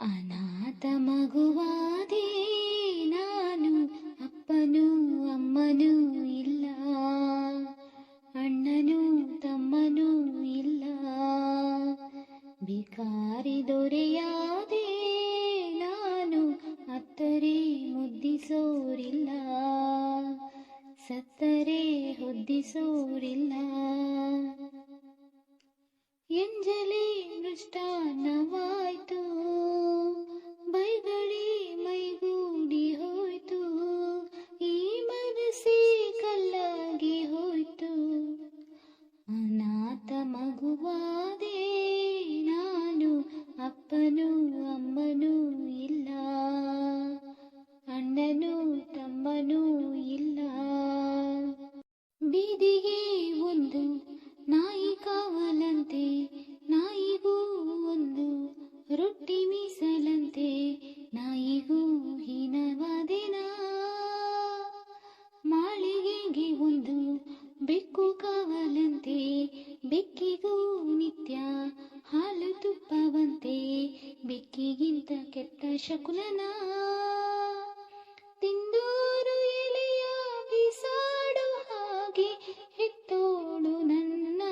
ಅನಾಥ ಮಗುವಾದೆ ನಾನು, ಅಪ್ಪನೂ ಅಮ್ಮನೂ ಇಲ್ಲ, ಅಣ್ಣನೂ ತಮ್ಮನೂ ಇಲ್ಲ. ಭಿಕಾರಿ ದೊರೆಯಾದೆ ನಾನು, ಅತ್ತರೆ ಮುದ್ದಿಸೋರಿಲ್ಲ, ಸತ್ತರೆ ಹೊದ್ದಿಸೋರಿಲ್ಲ. ಎಂಜಲೇ ಮೃಷ್ಟಾನ್ನವಾಯ್ತು, ಬೈಗಳೇ ಮೈಗೂಡಿ ಹೋಯ್ತು, ಈ ಮನಸ್ಸೇ ಕಲ್ಲಾಗಿ ಹೋಯ್ತು. ಅನಾಥ ಮಗುವಾದೆ ನಾನು, ಅಪ್ಪನೂ ಅಮ್ಮನೂ ಇಲ್ಲ, ಅಣ್ಣನೂ ತಮ್ಮನೂ ಇಲ್ಲ. ಬೀದಿಗೆ ಒಂದು ನಾಯಿ ಕಾವಲಂತೆ, ನಾಯಿಗೂ ಒಂದು ರೊಟ್ಟಿ ಮೀಸಲಂತೆ, ನಾಯಿಗೂ ಹೀನವಾದೆನಾ. ಮಾಳಿಗೆಗೆ ಒಂದು ಬೆಕ್ಕು ಕಾವಲಂತೆ, ಬೆಕ್ಕಿಗೂ ನಿತ್ಯ ಹಾಲು ತುಪ್ಪವಂತೆ, ಬೆಕ್ಕಿಗಿಂತ ಕೆಟ್ಟ ಶಕುನನ. ತಿಂದೋರು ಎಲೆಯ ಬಿಸಾಡು ಹಾಗೆ, ಹೆತ್ತೋಳು ನನ್ನ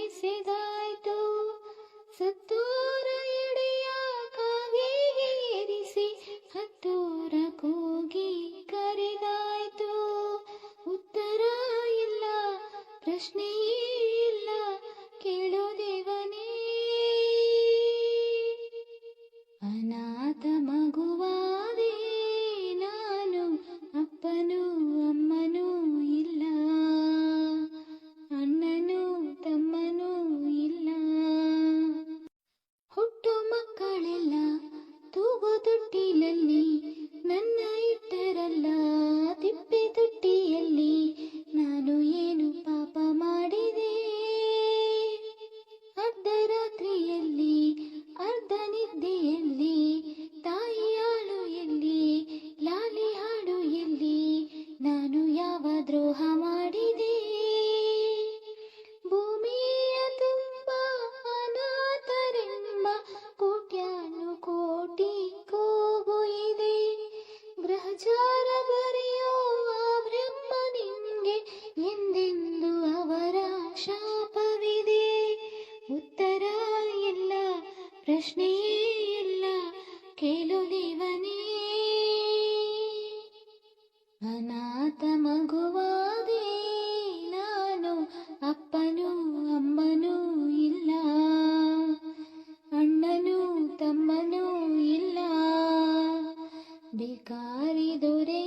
ಎಸೆದಾಯ್ತು. ಸತ್ತೋರ ಎಡೆಯ ಕಾವಿಗೆ ಏರಿಸಿ, ಹತ್ತೋರ ಕೂಗಿ ಕರೆದಾಯ್ತು. ಉತ್ತರ ಇಲ್ಲ, ಪ್ರಶ್ನೆಯೇ ಇಲ್ಲ, ಕೇಳೋ ದೇವನೇ. ಅನಾಥ ಮಗುವಾದೆ ನಾನು, ಅಪ್ಪನೂ ಅಮ್ಮನೂ ಇಲ್ಲ, ಅಣ್ಣನೂ ತಮ್ಮನೂ ಇಲ್ಲ. ಹುಟ್ಟು ಮಕ್ಕಳೆಲ್ಲ ತೂಗು ತೊಟ್ಟಿಲಲ್ಲಿ, ನನ್ನ ಇಟ್ಟರಲ್ಲ ತಿಪ್ಪೆ ತೊಟ್ಟಿಯಲ್ಲಿ. ನಾನು ಏನು ಪಾಪ ಮಾಡಿದೆ? ಅರ್ಧರಾತ್ರಿಯಲ್ಲಿ ಅರ್ಧ ನಿದ್ದೆಯಲ್ಲಿ, ತಾಯಿಯಾಳು ಎಲ್ಲಿ, ಲಾಲಿ ಹಾಡು ಎಲ್ಲಿ, ನಾನು ಯಾವ ದ್ರೋಹ ಮಾಡಿದೆ? ಭೂಮಿಯ ತುಂಬ ಅನಾಥರೆಂಬ ಕೋಟ್ಯಾನು ಕೋಟಿ ಕೂಗು ಇದೆ. ಗ್ರಹಚಾರ ಬರೆಯೋ ಆ ಬ್ರಹ್ಮ ನಿಂಗೆ ಎಂದೆಂದು ಅವರ ಶಾಪವಿದೆ. ಉತ್ತರ ಇಲ್ಲ, ಪ್ರಶ್ನೆಯೇ ಇಲ್ಲ, ಕೇಳು ದೇವನೇ. ಅನಾಥ ಮಗುವಾದೆ ನಾನು, ಅಪ್ಪನೂ ಅಮ್ಮನೂ ಇಲ್ಲ, ಅಣ್ಣನೂ ತಮ್ಮನೂ ಇಲ್ಲ. ಭಿಕಾರಿ ದೊರೆ